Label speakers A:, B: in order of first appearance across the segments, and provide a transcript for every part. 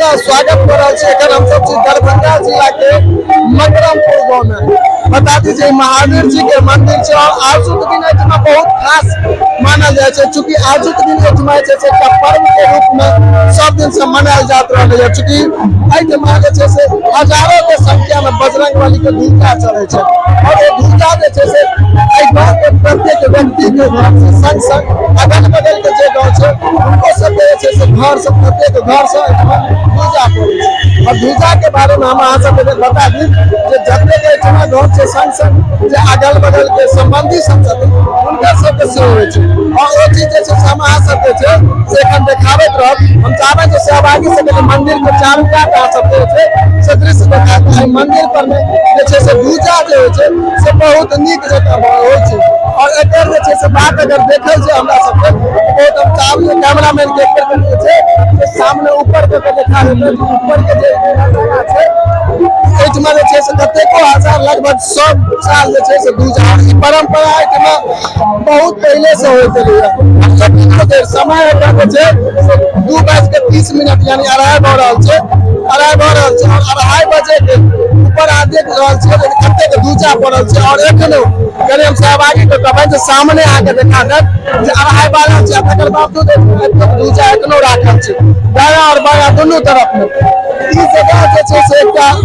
A: से स्वागत कर रहा हम सब दरभंगा जिला के मकरमपुर गाँव में। बता दीजिए महावीर जी के मंदिर है और आजुक दिन एठमा बहुत खास मानल जाए, चूंकि आजुक दिन एठमा पर्व के रूप में सब दिन से मनायल जात रहा है। चूंकि एठमा हजारों के संख्या में बजरंगबली के ध्वजा चढ़े और ये ध्वजा गाँव के प्रत्येक व्यक्ति के घर से संग संग अगल बगल के जो गाँव है उनको सब घर से प्रत्येक घर से ध्वजा पड़े और ध्वजा के बारे में हम अहाँ सब बता दी जतने गाँव से संग संग अगल बगल के संबंधी सब उनका सबके सेहो और वो चीज हम अहाँ सब देखाबे हम चाहबे जो सहभागी से मंदिर के चारू कात अहाँ सब दृश्य देखा मंदिर पर में ध्वजा जो से बहुत नीक जगह और एक बात अगर देखल से हमरा सबके बहुत हम चाहब कैमरामैन के सामने ऊपर के देखा देते ऊपर के कतेको हजार लगभग 100 साल ध्वजा परंपरा बहुत पहले से होते समय 2:30 यानी अढ़ाई भ रहा है और 2:30 बजे के ऊपर आ देख रहा ध्वजा पड़ल और एखनो करीब हम सहभागी को कहबे सामने आके देखा दे 2:30 बाजल तकर बावजूद ध्वजा एखनो राखल है दाया और बाया दोनों तरफ में। ई जगह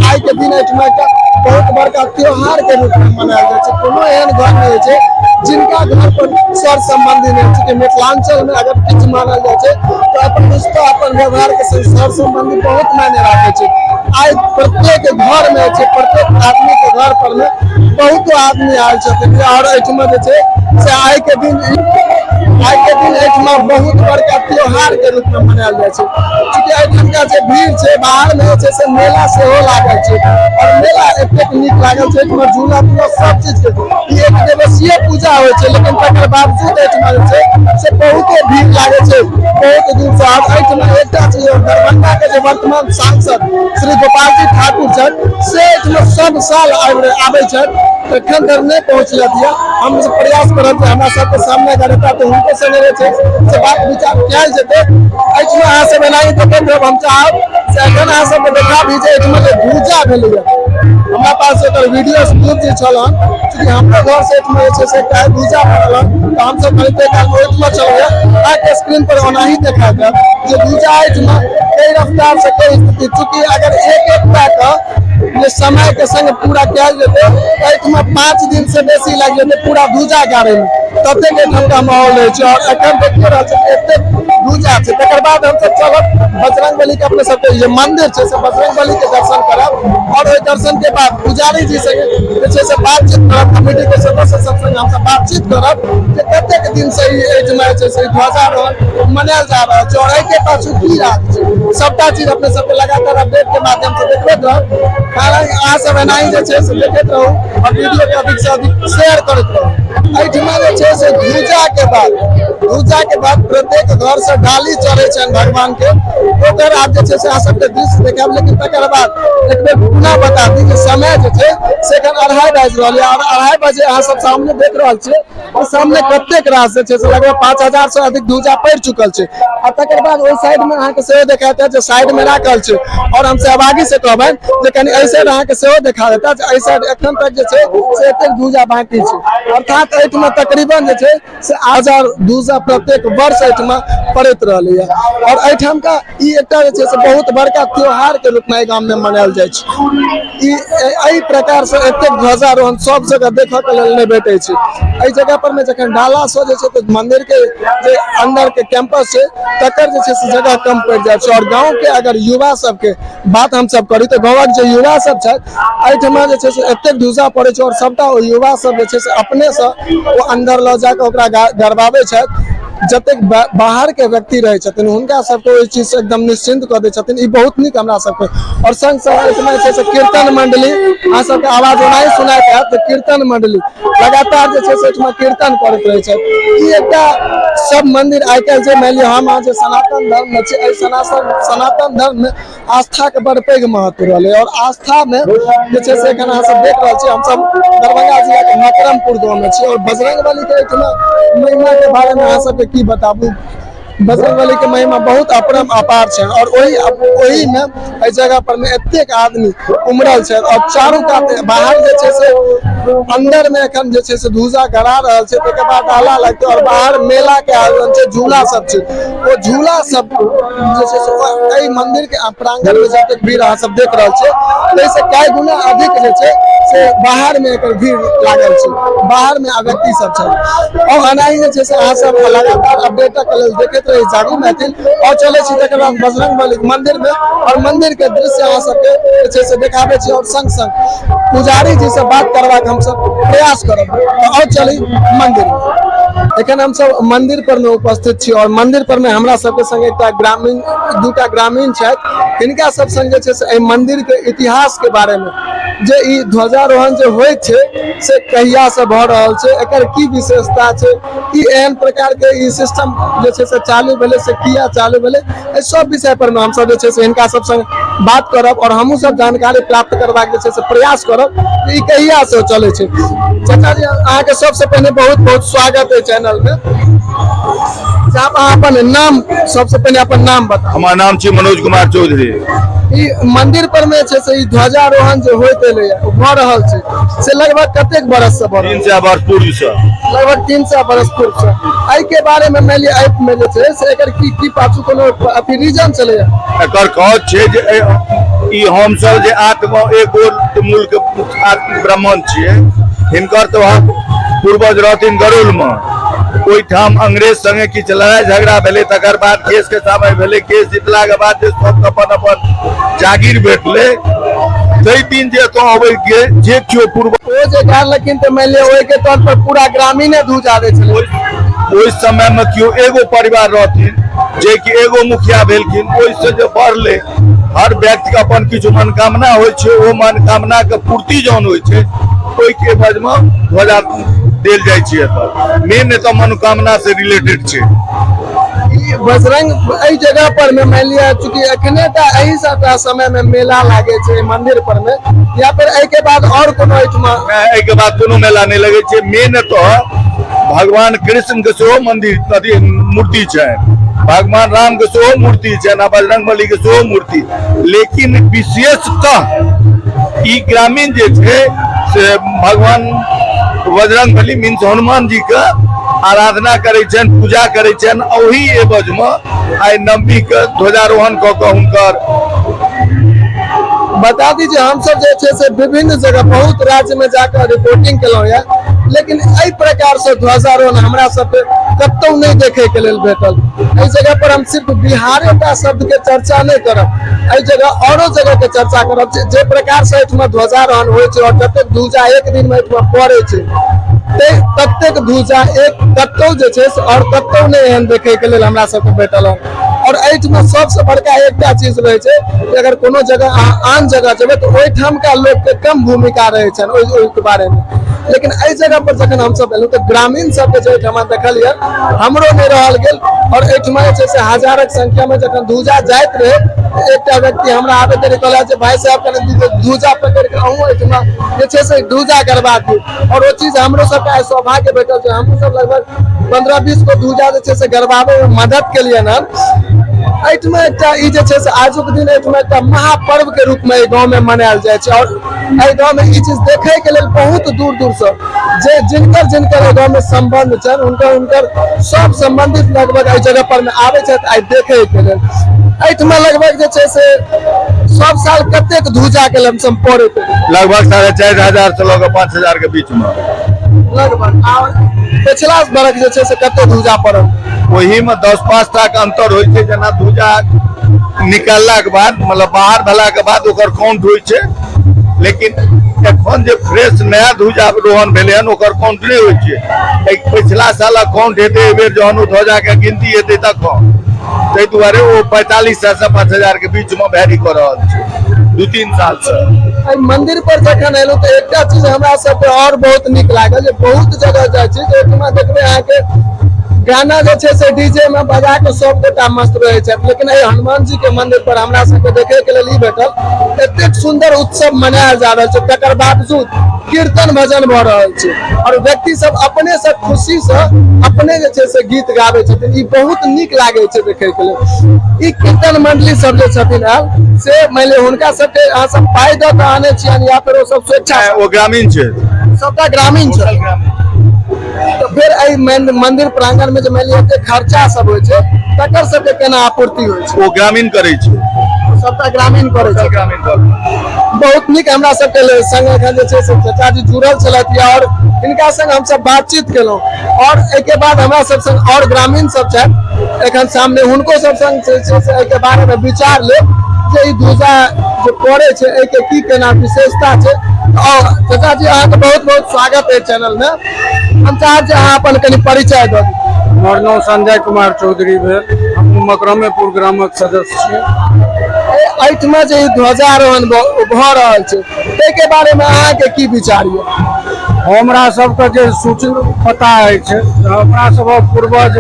A: आई के दिन बहुत बड़का त्योहार के रूप में मनायल जाए। कोनो एहन घर नहीं जिनका घर पर सर संबंधी नहीं मिथिलांचल में अगर किछ मानल जाए तो अपन रिश्ता अपन व्यवहार के सर संबंधी बहुत मायने रखे। आज प्रत्येक घर में प्रत्येक आदमी के घर पर में बहुत आदमी आयल और आई के दिन बहुत बड़का त्योहार के रूप में मनायल जाए। चूँकि एठनका भीड़ है बाहर में मेला से लागल और मेला एतेक नीक लागल झूला तूला सब चीज के एक दिवसीय पूजा हो लेकिन तकर बावजूद से बहुत भीड़ लागे बहुत दूर से। एक चीज दरभंगा के वर्तमान सांसद श्री गोपाल जी ठाकुर से सब साल आबे एखन तक नहीं पहुँचल हम प्रयास करब हमरा सबके सामने करता तो उनको संगे बात विचार कल जेते अहाँ सब एनाही देखते हम चाहब एखन अहाँ सब देखा भी ध्वजा भेलै हमारा पास वीडियो प्रूफ चूँकि हमारे घर से ध्वजा पड़ल तो हम सब चल स्क्रीन पर ओना ही देखा ध्वजा कई रफ्तार से कई स्थिति चूँकि अगर एक समय के संग पूरा कल जेते 5 दिन से बेसी लग जाते पूरा ध्वजा गाड़े में ततेक ठंडा माहौल है और एखन देखिए ध्वजा है। तकर बाद हम सब चलब बजरंगबली के अपने सबके ये मंदिर है बजरंगबली के दर्शन करब और ओहि दर्शन के बाद पुजारी जी से बातचीत करब कमेटी के सदस्य सबसे हम सब बातचीत करब कतेक दिन से ध्वजारोहण मनायल जा रहा है और के पास की रात सबटा चीज अपने सबके लगातार अपडेट के माध्यम से देखते रहब अहाँ सब एनाही देखते रहू और वीडियो के अधिक से अधिक शेयर करते रहू। ध्वजा के बाद प्रत्येक घर से डाली चढ़े भगवान के आप सबके दृश्य देखाब लेकिन तकर बाद एक बेर पुनः बता दी समय 2:30 बाजि रहा है और 2:30 बजे अहाँ सब सामने देख रहा है और सामने कतेक रास लगभग 5000 से अधिक ध्वजा पड़ चुकल है और तकर बाद ओहि साइड में अहाँ के सेहो देखाता जो साइड में राखल है और हम सहभागी से कहबन जे कनी एहि साइड अहाँ के सेहो देखा देता एहि साइड एखन तक एतेक ध्वजा बाकी है अर्थात एठमा तकरीबन 1000 ध्वजा प्रत्येक वर्ष एठमा पड़ैत रहलै और एठाम का बहुत बड़का त्योहार के रूप में गाँव में मनायल जाए। प्रकार से एतेक ध्वजारोहण सब जगह देखा के लिए नहीं भेटे जगह पर में जखन डाला से मंदिर के अंदर के कैंपस है तकर जगह कम पड़ जाए और गाँव के अगर युवा सब के बात हम सब करी तो गाँव जो युवा सब एठमा एतेक ध्वजा पड़े और सबटा युवा सब अपने से वो अंदर ल जाके गरबाबे जतेक बाहर के व्यक्ति रहे हुनका सबको इस चीज से एकदम निश्चिंत कर दे बहुत निक हमरा सबके और संग संग कीर्तन मंडली अहाँ सबके आवाज ओना ही सुनाई तो कीर्तन मंडली लगातार कीर्तन करते रहे सब मंदिर आइ काल्हि मान लिअ हम अहाँ सनातन धर्म में सनातन धर्म में आस्था के बड़ पैघ महत्व रहा और आस्था में एखन अहाँ सब देख रहे हम सब दरभंगा जिला के मकरमपुर गाँव में और बजरंगबली के महिमा के बारे में अहाँ सबके की बताबू बजरंगबली के महिमा बहुत अपरम अपार छै और ओही में एहि जगह पर में एतेक आदमी उमड़ल छै और चारू कात बाहर जे छै से अंदर में एखन जे छै से ध्वजा गड़ा रहल छै, तकर बाद डाला लगतै और बाहर मेला के आयोजन छै, झूला सब छै। ओ झूला सब जे छै से एहि मंदिर के प्रांगण में जतेक भीड़ अहाँ सब देख रहल छै ताहि से कई गुना अधिक जे छै से बाहर में एकर भीड़ लागल छै, बाहर में व्यक्ति सब छै और एनाही जे छै से अहाँ सब लगातार अपडेटक लेल देखैत रही जागू मैथिल और चले छी तकर बाद बजरंगबली मंदिर में और मंदिर के दृश्य अहाँ सबके जे छै से देखाबे छी और संग संग पुजारी जी से बात करबाक हम सब प्रयास करब। तो और चली मंदिर में। एखन हम सब मंदिर पर में उपस्थित छी और मंदिर पर में हमरा सबके संग एकटा ग्रामीण दूटा ग्रामीण छथि, हिनका सब संग जे छै से एहि मंदिर के इतिहास के बारे में जे ई ध्वजारोहण जे होय छै से कहिया से भ रहल छै, एकर की विशेषता छै, ई एहन प्रकार के ई सिस्टम जे छै से चालू भेले से किया चालू भेले, एहि सब विषय पर में हम सब जे छै से हिनका सब संग बात करब और हमहू सब जानकारी प्राप्त करबाक जे छै से प्रयास करब कि ई कहिया से चले छै। चाचा जी अहाँ के सबसे पहले बहुत बहुत स्वागत है चैनल में। आप अपन नाम सबसे पहले अपन नाम बताओ।
B: हमार नाम छै मनोज कुमार चौधरी।
A: ई मंदिर पर में छै से ई ध्वजारोहण जो होइत एले भ रहल छै से लगभग कतेक बरस से भ रहल
B: 300 वर्ष पूर्व से,
A: लगभग 300 बरस पूर्व से। एहि के बारे में मानि लिअ में जे छै से एकर की पाछू कोनो अथी रीजन चले
B: एकर कह छै जे ई हम सब जे आत्मा एक और मूल के ब्राह्मण छियै, हिनकर तो पूर्वज रहथिन गरुड़ में, कोई ठाम अंग्रेज संगे किछ लड़ाई झगड़ा भेले, तकर बाद केस के समय भेले, केस जीतला के बाद जे सब अपन अपन जागीर भेटले तई दिन जे तो अबै के जे क्यों पूर्व
A: ओ जे गारलखिन त मानि लिअ ओहि के तौर पर पूरा ग्रामीणे ध्वजा दै छलै।
B: ओहि समय में क्यों एगो परिवार रहथिन जे कि एगो मुखिया भेलखिन, ओहि से जे बढ़ले हर व्यक्ति के अपन किछु मनोकामना होइ छै, ओ मनोकामना के पूर्ति जौन होइ छै ओहि के वजह में ध्वजा देल जाइ छै। एतऽ मेन एतऽ मनोकामना से रिलेटेड छै।
A: बजरंग एहि जगह पर में मान लिया चूंकि अखने ता एही सबटा समय में मेला लागे छै मंदिर पर में, या फिर एहि के बाद और कोनो
B: एहि के बाद कोनो मेला नहीं लगे छै। मेन एतऽ भगवान कृष्ण के सेहो मंदिर मूर्ति छै, भगवान राम के सेहो मूर्ति छै, ना बजरंगबली के सेहो मूर्ति, लेकिन विशेषतः ई ग्रामीण जे छै से भगवान बजरंगबली मीन्स हनुमान जी के आराधना करे छन, पूजा करे छन। ओही एवज में आई नवमी के ध्वजारोहण क के हुनकर
A: बता दीजिए हम सब जे छै से विभिन्न जगह बहुत राज्य में जाकर रिपोर्टिंग केलौ या, लेकिन एहि प्रकार से ध्वजारोहण हमरा सब कतौ नहीं देखे के लेल भेटल। एहि जगह पर हम सिर्फ बिहारे का शब्द के चर्चा नहीं करब, एहि जगह औरो जगह के चर्चा करब जे प्रकार से एहिठमा ध्वजारोहण होइ छै और जतेक ध्वजा एक दिन में एहिठमा पड़ै छै ततेक ध्वजा एक कतौ जे छै से और कतौ नहीं एहन देखे के लेल हमरा सबके भेटल और एहिठमा सबसे बड़का एकटा चीज रहे छै कि अगर कोनो जगह अहाँ आन जगह जेबै तो ओहिठाम का लोग के कम भूमिका रहे छन ओहि के बारे में, लेकिन एहि जगह पर जखन हम सब एलहुं तो ग्रामीण सब के जे हम देखलिए हमरो नहीं रहल गेल और एहिठमा जे छै से हजारक संख्या में जखन ध्वजा जाइत रहे एकटा व्यक्ति हमरा आबे तरी कहला जे भाई साहब कने ध्वजा पकड़ के अहूँ एहिठमा जे छै से ध्वजा करबा दी, और वो चीज हमरो सबके सौभाग्य भेटल छै। हम सब लगभग 15-20 को ध्वजा जे छै से गरबाबे में मदद के लिए न एहिठमा एकटा ई जे छै से आजुक दिन एहिठमा एकटा महापर्व के रूप में गांव में मनायल जाय छै और एहि गांव में ई चीज देखे के लेल बहुत दूर दूर से जे जिनकर गांव में संबंध छन उनकर सब संबंधित लगभग एहि जगह पर में आबै छथि आइ देखे के लेल। एहिठमा लगभग जे छै से सब साल कतेक ध्वजा के लमसम पड़े
B: लगभग 4,500 से लग 5,000 के बीच में
A: लगभग। और पिछला बरख जे छै से कते ध्वजा पड़ल
B: वही में 10-5 टा के अंतर होइ छै। जना ध्वजा निकालला के बाद मतलब बाहर भेला के बाद ओकर काउंट होइ छै, लेकिन एखन जे फ्रेश नया ध्वजा रोहन भेले हन ओकर काउंट नहीं होइ छै। पिछला साल काउंट हेतै एहि बेर जहन ध्वजा के गिनती हेतै तखन, ताहि दुआरे वो 4500 से 5000 के बीच में वैरी कर रहल छै 2-3 साल से।
A: मंदिर पर जखन एलु तो एकटा चीज हमरा सबके और बहुत निक लागल जे बहुत जगह जाय छै जे एहिठमा देखबै अहाँ के गाना जे छै से डीजे में बजा के सब गोटा मस्त रहे छै, लेकिन एहि हनुमान जी के मंदिर पर हमरा सबके देखे के लेल ई भेटल एतेक सुंदर उत्सव मनायल जा रहल छै, तकर बावजूद कीर्तन भजन भऽ रहल छै और व्यक्ति सब अपने से खुशी से अपने जे छै से गीत गाबै छथिन। ई बहुत नीक लागे छै देखे के लेल। ई कीर्तन मंडली सब जे छथिन आयल से मान लिअ हुनका सबके अहाँ सब पाइ दऽ कऽ आने छियनि या फिर ओ सब स्वेच्छा से?
B: वो ग्रामीण छै,
A: सबटा ग्रामीण छै। तो फिर एहि मंदिर प्रांगण में जे मान लिअ एते खर्चा सब होइ छै तकर सबके केना आपूर्ति होइ छै?
B: वो ग्रामीण करै छै,
A: सबटा ग्रामीण करे छै।
B: ग्रामीण
A: बहुत नीक हमरा सबके संग एखन जे छै से चाचा जी जुड़ल छलथि और हिनका संग हम सब बातचीत केलहुं और एके बाद हमरा सब संग और ग्रामीण सब छथि एखन सामने, हुनको सब संग जे छै से एके बारे में विचार लेब जे ई ध्वजा जे पड़े छै एके की केना विशेषता छै। और चाचा जी अहाँ के बहुत बहुत स्वागत है चैनल में। हम चाहब जे अहाँ अपन कनि परिचय दऽ दियौ।
C: हमर नाम संजय कुमार चौधरी भेल, हम मकरमेपुर ग्रामक सदस्य छी।
A: एहिठमा जे ई ध्वजारोहण भऽ रहल छै ताहिके बारे में अहाँके की विचार यऽ?
C: हमरा सबके जे सूचना पता अछि, हमरा सबक पूर्वज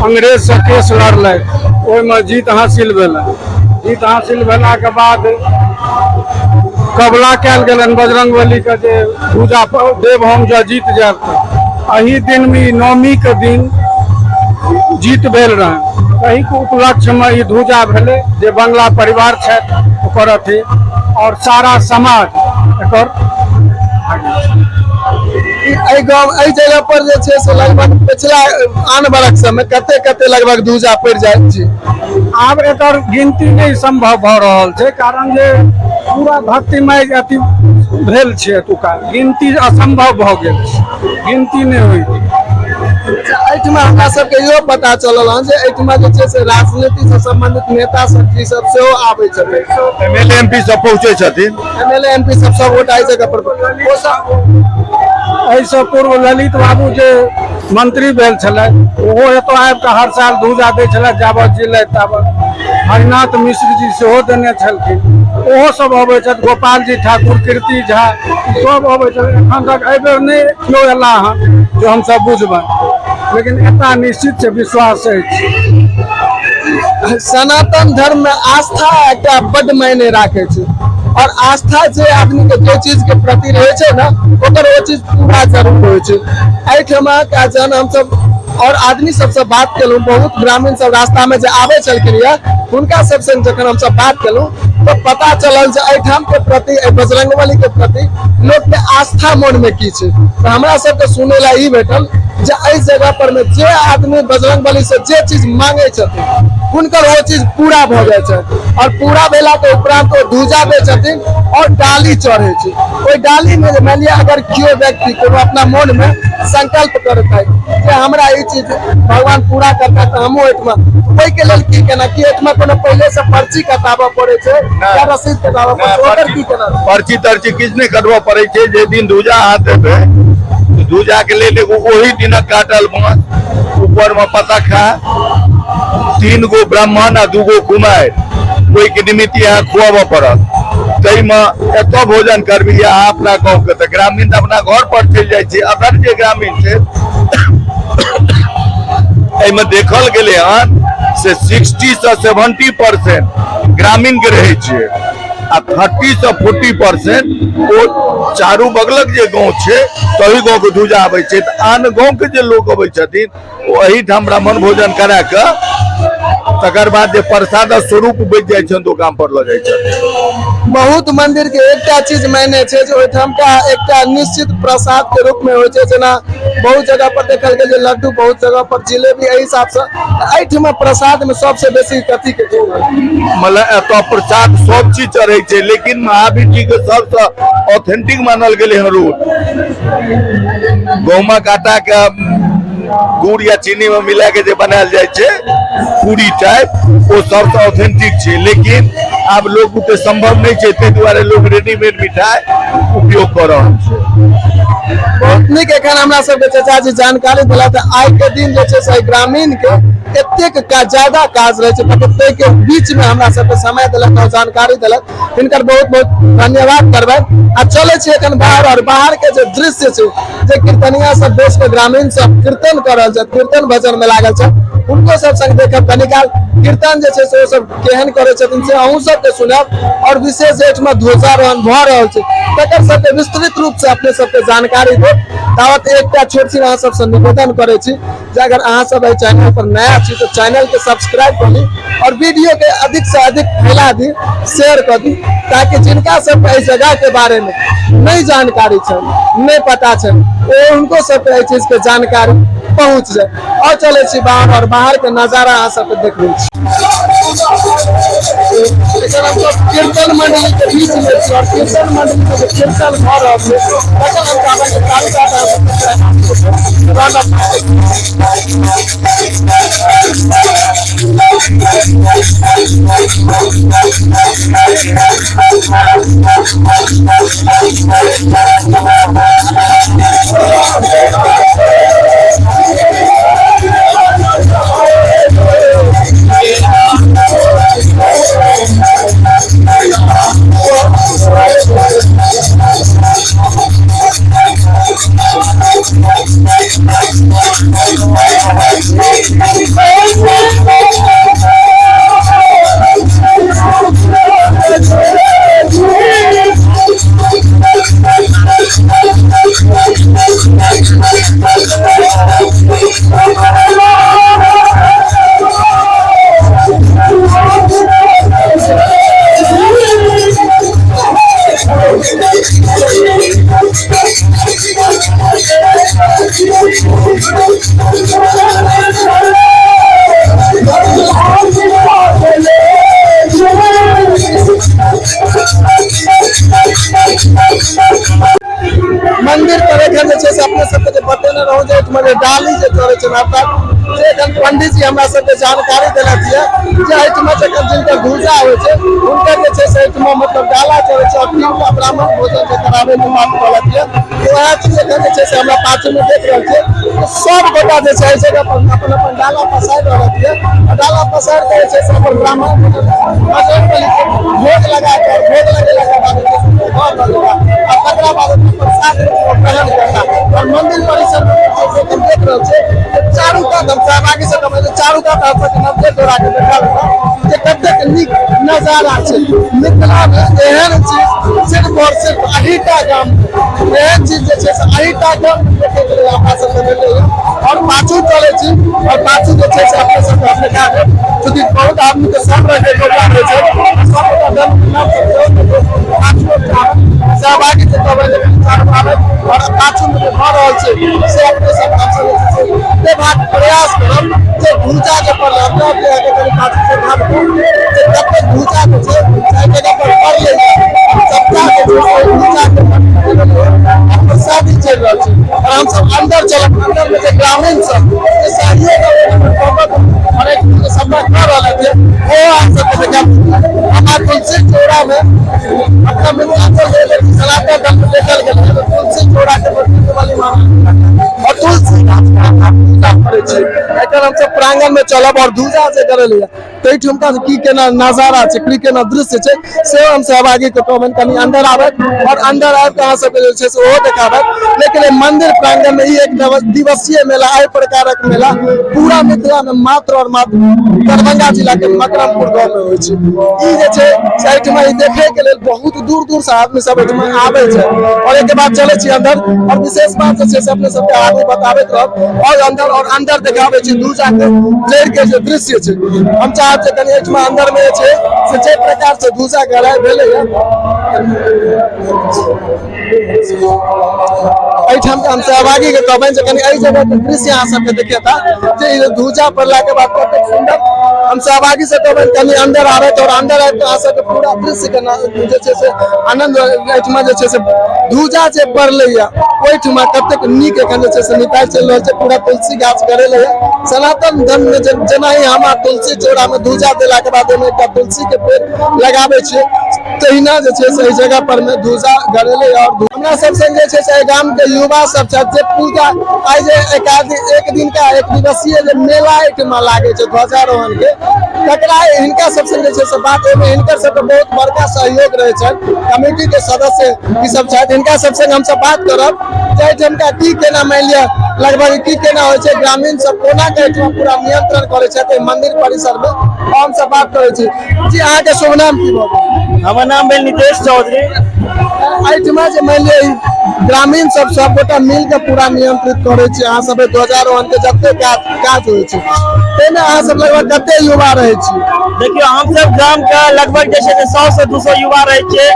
C: अंग्रेज से केस लड़लथि, ओहिमे जीत हासिल भेलै। जीत हासिल भेलाके बाद कबला कयल गेलनि बजरंगबली के जे पूजा देव हम जो जीत जायब तऽ एही दिन में नवमी के दिन जीत भेल रहे। एही के उपलक्ष्य में ई ध्वजा भेलै जे बंगला परिवार छथि ओकर अथी और सारा समाज एकर
A: एहि जगह पर जे छै से लगभग पिछला आन बरख सब में कते कते लगभग ध्वजा पड़ि जाइ छै।
C: आब एकर गिनती नहीं संभव भऽ रहल छै, कारण जे पूरा भक्तिमय अथी भेल छै, एतुका गिनती असंभव भऽ गेल छै, गिनती नहीं होइ छै।
A: एहिठमा हमरा सबके इहो पता चलल हँ जे एहिठमा जे छै से राजनीति से संबंधित नेता सब सेहो आबै छथिन,
B: एमएलए एमपी सब पहुंचे छथिन।
A: एमएलए एमपी सब गोटा एहि जगह पर
C: एहिसँ पूर्व ललित बाबू जे मंत्री भेल छलै ओहो एतऽ आबि कऽ हर साल ध्वजा दै छलै, जाबत जिलै ताबत। हरिनाथ मिश्र जी सेहो देने छलखिन, ओहो सब अबै छथि, गोपाल जी ठाकुर, कीर्ति झा सब अबै छथि। एखन तक एहि बेर नहि केओ एला हँ जो हमसब बुझबनि, लेकिन एता निश्चित से विश्वास अछि।
A: सनातन धर्म में आस्था एकटा बड़ मायने राखे छै और आस्था जे आदमी के जे चीज के प्रति रहे छै ना ओकर वो चीज पूरा जरूर होइ छै। एहिठमा का जन हम सब और आदमी सबसे बात केलहुँ, बहुत ग्रामीण सब रास्ता में जे आबे छलखिन या हुनका सबसे जखन हम सब बात केलहुँ तो पता चलल जे एहिठाम के प्रति बजरंगबली के प्रति लोग के आस्था मन में की छै। तो हमरा सबके सुनै ला ई भेटल जे एहि जगह पर में जे आदमी बजरंगबली से जे चीज मांगे छथिन हुनकर वो चीज पूरा भऽ जाइ छै और पूरा भेला के उपरांत वो ध्वजा दै छथिन और डाली चढ़े छै। ओहि डाली में मान लिअ अगर केओ व्यक्ति कोनो अपना मन में संकल्प करता है कि हमरा ई चीज भगवान पूरा करता तो हमहूँ एहिठमा, ओहि के लेल की केना कि एहिठमा कोनो पहले से पर्ची कटाबऽ पड़े छै या रसीद कटाबऽ पड़े छै, ओकर की केना?
B: पर्ची तर्ची किछु नहि कटबऽ पड़ै छै। जे दिन ध्वजा अहाँ देबै ध्वजा के लेल एगो ओही दिन काटल बाँस, ऊपर में पताखा, 3 गो ब्राह्मण आ 2 गो कुमारि, ओहि के निमित्त यहाँ खुआबऽ पड़त। ताहिमे एतऽ भोजन करबी अहाँ अपना गाँव के, तऽ ग्रामीण अपना घर पर चलि जाइ छै। अगर जे ग्रामीण छै एहिमे देखल गेलै हन से 60 से 70% ग्रामीण के रहै छै आ 30 से 40% ओ चारू बगलक जे गाँव छै तही गाँव के ध्वजा आबै छै। तऽ आन गाँव के जे लोग अबै छथिन ओ एहिठाम ब्राह्मण भोजन करा कऽ तकर बाद जे प्रसाद स्वरूप बचि जाइ छनि दोकान पर लऽ जाइ छथिन।
A: बहुत मंदिर के एकटा चीज मायने छै जे ओहिठाम का एकटा निश्चित प्रसाद के रूप में होइ छै। जेना बहुत जगह पर देखल गेल जे लड्डू, बहुत जगह पर जिलेबी, एहि हिसाब से एहिठमा प्रसाद में सबसे बेसी कथी के
B: मतलब एतऽ प्रसाद सब चीज चढ़ै छै, लेकिन महावीर जी के सबसे ऑथेंटिक मानल गेलै हन रोट। गहूमक आटा के गुड़ या चीनी में मिला के जे बनायल जाइ छै पूरी टाइप, वो सबसे ऑथेंटिक छै। लेकिन आब लोग के संभव नहीं छै, ताहि दुआरे लोग रेडीमेड मिठाई उपयोग कर रहल छै।
A: बहुत नीक एखन हमरा सबके चाचा जी जानकारी दिला। तऽ आइ के दिन जे छै से ग्रामीण के एतेक का ज्यादा काज रहे ताकि के बीच में हमरा सबके समय दिलक और जानकारी दिलक हिनकर बहुत बहुत धन्यवाद करबै। आ चले छी एखन बाहर और बाहर के जो दृश्य छै जे कीर्तनिया सब देश के ग्रामीण सब कीर्तन कर रहल छै, कीर्तन भजन में लागल छै, उनको सब संग देखब कनी काल कीर्तन जे छै से ओ सब केहन करे छथिन से अहूँ सबके सुनब और विशेष एहिठमा ध्वजारोहण भऽ रहल छै तकर सबके विस्तृत रूप से अपने सबके जानकारी देब। तावत एकटा छोट सी अहाँ सबसे निवेदन करे छी जे अगर अहाँ सब एहि चैनल पर नया छी तो चैनल के सब्सक्राइब कर ली और वीडियो के अधिक से अधिक फैला दी, शेयर कर दी, ताकि जिनका सब इस जगह के बारे में नहीं जानकारी है, नहीं पता है, वो उनको सब इस चीज के जानकारी पहुंच जाए। और चले छी बाहर और बाहर के नजारा अहाँ सब देख रहे छी। कीर्तन मंडली के बीच में और कीर्तन मंडली के कीर्तन भऽ रहल छै तखन हम चाहबै कि मंदिर पर एखन जे छै से अपने सबके जे बतेने रहौ जे एहिठमा डाली जे चढ़ै छै नाटक से एखन पंडित जी हमरा सबके जानकारी देलथि है जे एहिठमा जखन जिनकर ध्वजा होइ छै हुनकर जे छै से एहिठमा मतलब डाला चढ़ै छै और 3 टा ब्राह्मण भोजन जे कराबै के बात कहलथि है तो वएह चीज एखन जे छै से हमरा पाछू में देख रहल छियै तो सब गोटा जे छै से अपन अपन डाला पसारि रहलथि है। डाला पसारि के जे छै से अपन ब्राह्मण भोजन भोग लगा के भोग लगेला के बाद और तकरा बाद प्रसाद ग्रहण करता और मंदिर परिसर में देख रहल छै चारू कात हम सहभागी से कम चारू कात नब्बे जोड़ा के देखा जे कतेक नीक नजारा छै। मिथिला में एहन चीज सिर्फ और सिर्फ अहिटा गाम एहन चीज जे छै से अहिटा गाम देखे के लिए अपना सब मिले और पाछू चले छी और पाछू जे छै से अपने सब अपने का क्योंकि बहुत आदमी के सामने के प्रोग्राम होइ छै सब का दल नाम सब पाछू सहभागी से कम और पाछू में भऽ रहल छै से अपने सब से बात प्रयास करब जे ध्वजा जे पर हमरा के आगे करी पाछू से भाग जे कते ध्वजा के छै चाहे जगह पर पड़ ले सबका के ध्वजा के प्रसादी चल रहल छै और हम सब अंदर चलब अंदर में जे ग्रामीण सब जे सहयोग और एक सब कर रहल है वो हम सब के देखब हमार तुलसी चौरा में अपना मिथिलांचल ले सलाता दल लेकर गेल तुलसी चौरा के वाली मां और तुलसी एकर हम सब प्रांगण में चलब और ध्वजा से करे लिया तो ठुमका की केना नजारा छै की केना दृश्य छै से हम सहभागी के कमेंट कनी अंदर आवे और अंदर आब के अहाँ सब जे छै से ओ देखाबे। लेकिन मंदिर प्रांगण में ही एक दिवसीय मेला एहि प्रकारक मेला पूरा मिथिला में मात्र और मात्र दरभंगा जिला के मकरमपुर गांव में होइ छै। ई जे छै साइड में देखे के लेल बहुत दूर दूर से आदमी सब एहिठमा आबै छै और एक बाद चले छी अंदर और विशेष बात जे छै से अपने सबके आगे बताबैत रहब और अंदर देखाबै छी ध्वजा के लेर के जे दृश्य छै हम चाहब जे कनी एहिठमा अंदर में छै से जे प्रकार से ध्वजा गड़ाई भेलै एहिठाम के हम सहभागी के कहबै जे कनी एहि जगह के दृश्य अहाँ सबके देखेता जे ध्वजा पड़ला के बाद कतेक सुंदर हम सहभागी से कहबै कनी अंदर आबै और अंदर आबि के अहाँ सबके पूरा दृश्य के जे छै से आनंद एहिठमा जे छै से ध्वजा जे पड़लै ओहिठमा कतेक नीक एखन जे छै से निपाइ चलि रहल छै पूरा तुलसी गाछ करेले सनातन धर्म में जेना ही हम तुलसी चौरा में ध्वजा देला के बाद ओहिमे एकटा तुलसी के पेड़ लगाबै छियै तहिना जे छै से एहि जगह पर में ध्वजा गड़ेले और हमरा सब संग जे छै से गाम के युवा सब छथि जे पूजा आइ जे एक दिन का एक दिवसीय जे मेला एहिठमा लागे छै ध्वजारोहण के तकरा हिनका सब संग जे छै से बात ओहिमे हिनकर सबके बहुत बड़का सहयोग रहे छनि कमेटी के सदस्य ई सब छथि हिनका सब संग हमसब बात करब जे एहिठमका की केना मानि लिअ लगभग की केना होइ छै ग्रामीण सब कोना के एहिठमा पूरा नियंत्रण करै छथि मंदिर परिसर में हम सब बात करै छी जी अहाँ के शुभ नाम की भऽ गेल
D: हमर नाम भेल नितेश चौधरी।
A: एहिठमा जे मानि लिअ ग्रामीण सब गोटा मिल के पूरा नियंत्रित करे छै अहाँ सब ध्वजारोहण के जते काज होइ छै ताहिमे अहाँ सब लगभग कते युवा रहे छी
D: देखियो हम सब गाम के लगभग जे छै 100 से 200 युवा रहे छै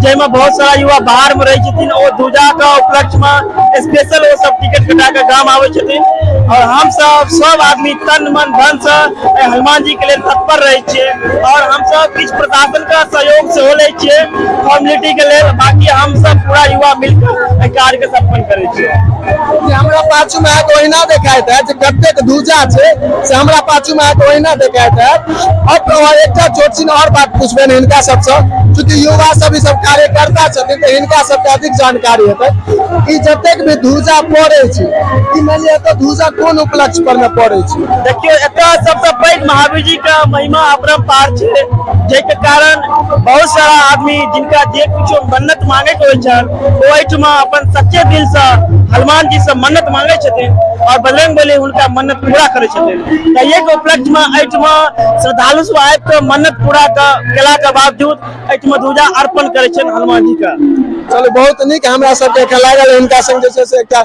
D: जैमे बहुत सारा युवा बाहर में रहे छथिन ओ ध्वजा के उपलक्ष्य में स्पेशल वो सब टिकट कटा के गाम आवे छथिन और हम सब आदमी तन मन धन से हनुमान जी के लिए तत्पर रहे छिए और हम सब किछ प्रशासन का सहयोग से हो ले छिए फॉर्मेलिटी के लिए बाकी हम सब पूरा युवा मिलकर कार्य के संपन्न करे छिए।
A: हमरा पाछू में आके ओहिना देखाइत है जे कतेक ध्वजा छै से हमरा पाछू में आके ओहिना देखाइत है अब एकटा छोटछिन और बात पूछबेन हिनका सबसँ चूंकि युवा सब ई सब कार्यकर्ता छथिन तऽ हिनका सबके अधिक जानकारी हेतै ई जतेक भी ध्वजा पड़ै छै ई मानि लिअ तऽ ध्वजा कोन उपलक्ष्य पर में पड़ै छै
D: देखियो एतऽ सबसे पैघ महावीर जी का महिमा अपरंपार छै जेके कारण बहुत सारा आदमी जिनका जे कुछो मन्नत मांगे के होइ छन ओ एहिठमा अपन सच्चे दिल से हनुमान जी से मन्नत मांगे छथिन और बजरंगबली हुनका मन्नत पूरा करे छथिन तऽ एक उपलक्ष्य में एहिठमा श्रद्धालु सब आबि के मन्नत पूरा केला के बावजूद एहिठमा ध्वजा अर्पण करे छन हनुमान जी का।
A: चलो बहुत नीक हमरा सबके लागल हिनका संग जे छै से एकटा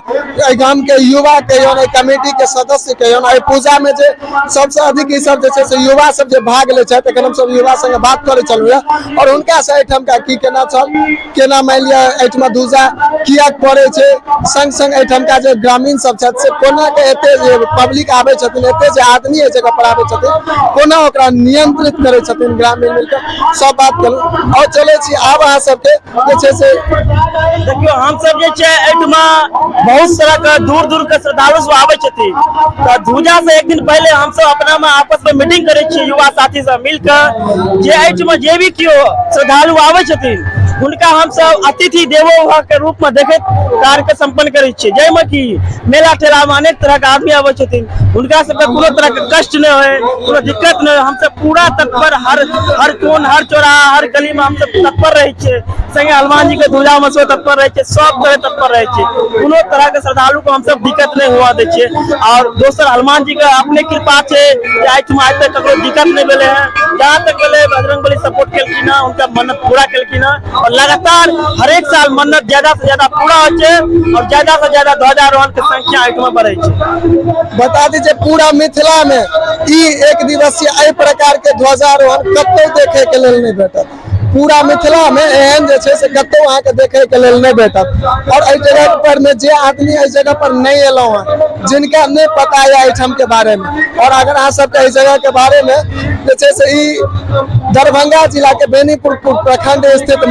A: एहि गाम के युवा कहियौन एहि कमेटी के सदस्य कहियौन एहि पूजा में जे सबसे अधिक ई सब जे छै से युवा सब जे भाग ले छथि एखन हम सब युवा संग बात करे चलू और हुनका से एहिठाम का की केना छल केना मानि लिअ एहिठमा ध्वजा किया पड़े छै संग संग एहिठाम का जे ग्रामीण सब छथि से कोना के एते जे पब्लिक आबै छथिन एते जे आदमी एहि जगह पर आबै छथिन कोना ओकरा नियंत्रित करै छथिन ग्रामीण मिलकर सब बात करू और चले छी आब अहाँ सबके जे छै से
D: देखियो हम सब जे छै एहिठमा बहुत सारा के दूर दूर के श्रद्धालु सब आबै छथिन तऽ ध्वजा से एक दिन पहले हम सब अपना में आपस में मीटिंग करे छियै युवा साथी सब मिलकर जे एहिठमा जे भी कियो श्रद्धालु आबै छथिन हुनका हम सब अतिथि देवो भव के रूप में देखैत कार्य के संपन्न करे छियै जैमे कि मेला ठेला में अनेक तरह के आदमी आबै छथिन हुनका सबके कोनो तरह के कष्ट नहीं होय कोनो दिक्कत नहीं हम सब पूरा तत्पर हर कोन हर चौराहा हर गली में हम सब तत्पर रहे छियै संगे हनुमान जी के ध्वजा में सो तत्पर रहे छियै सब तरह तत्पर रहे छियै कोनो तरह के श्रद्धालु को हम सब दिक्कत नहीं हुआ दै छियै और दोसर हनुमान जी के अपने कृपा छै जे आज तक ककरो दिक्कत नहीं भेले है जहाँ तक भेले बजरंगबली सपोर्ट केलखिन है उनका मन्नत पूरा केलखिन है और लगातार हर एक साल मन्नत ज्यादा से ज्यादा पूरा हो छै और ज्यादा से ज्यादा ध्वजारोहण के संख्या एहिठमा बढ़े छै।
A: बता दीजिए पूरा मिथिला में ई एक दिवसीय एहि प्रकार के ध्वजारोहण कतौ देखे के लेल नहीं भेटत पूरा मिथिला में एहन जे छै से कतौ अहाँ के देखे के लेल नहीं भेटत और एहि जगह पर में जे आदमी एहि जगह पर नहीं एलौ है जिनका नहीं पता है एहिठाम के बारे में और अगर अहाँ सबके एहि जगह के बारे में जे छै से ई दरभंगा जिला के बेनीपुर प्रखंड स्थित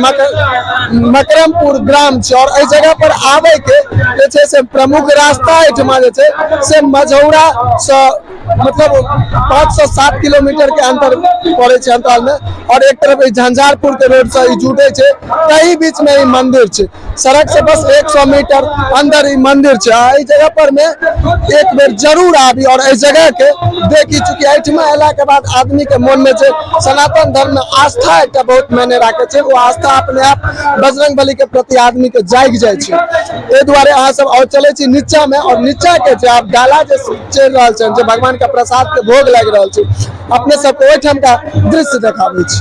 A: मकरमपुर ग्राम छै और एहि जगह पर आबे के जे छै से प्रमुख रास्ता एहिठमा जे छै से मझौरा से मतलब 5 से 7 किलोमीटर के अंतर पड़े छै अंतराल में और एक तरफ झंझारपुर के रोड से जुटे छै कई बीच में ई मंदिर छै सड़क से बस 100 मीटर अंदर ई मंदिर छै एहि जगह पर में एक बेर जरूर आबी और एहि जगह के देखी चूंकि एहिठमा एला के बाद आदमी के मन में छै सनातन धर्म में आस्था एकटा बहुत मायने राखे छै वो आस्था अपने आप बजरंगबली के प्रति आदमी के जाग जाय छै एहि दुआरे अहाँ सब और चले छी नीचा में और नीचा के जे आब डाला जे चल रहल छै जे भगवान के प्रसाद के भोग लाग रहल छै अपने सबके ओहिठाम का दृश्य देखाबै छी।